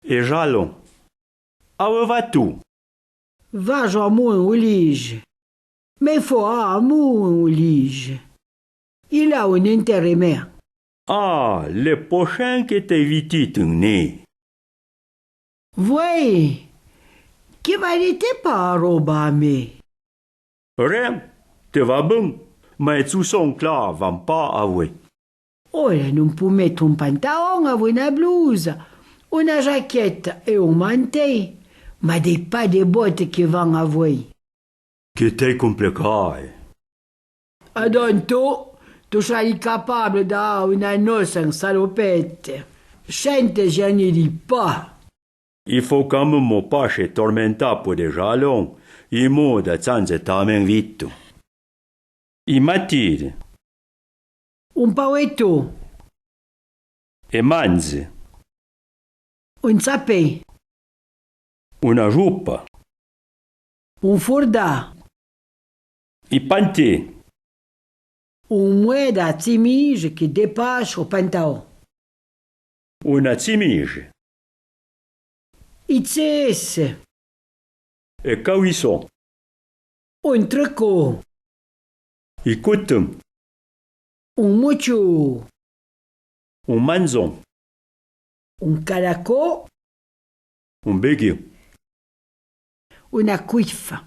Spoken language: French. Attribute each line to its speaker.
Speaker 1: E jalon. Aonde vai tu?
Speaker 2: Vajo a muito lige. Me for a muito lige. Il a un intérêt.
Speaker 1: Ah, le prochain que t'es vite né.
Speaker 2: Voi, que vai te pas roba me?
Speaker 1: Rem, te va bem, mas tu son clar van pas avouer.
Speaker 2: Ora non può mettere un pantalone a una blusa, una giacchetta e un mantello, ma dei pas de botte che vanno a voi.
Speaker 1: Que t'es compliqué.
Speaker 2: Adonto, tu sei capabile da una noce in salopette. Sente, je ne dis pas.
Speaker 1: Il faut quand même pas se tormenta pour des jalons. I moda zanze tamen vittu. I matire.
Speaker 2: Un pauetto,
Speaker 1: E manze.
Speaker 2: un sapè,
Speaker 1: Una giuppa.
Speaker 2: un furdà,
Speaker 1: I panté.
Speaker 2: un mueda cimise che dépasse au pantalon.
Speaker 1: Una cimige.
Speaker 2: I cesse,
Speaker 1: E cawisson.
Speaker 2: un tricot,
Speaker 1: I coutum.
Speaker 2: un mucciu,
Speaker 1: Un manzon.
Speaker 2: un caracò,
Speaker 1: Un beghio.
Speaker 2: una cuiffa.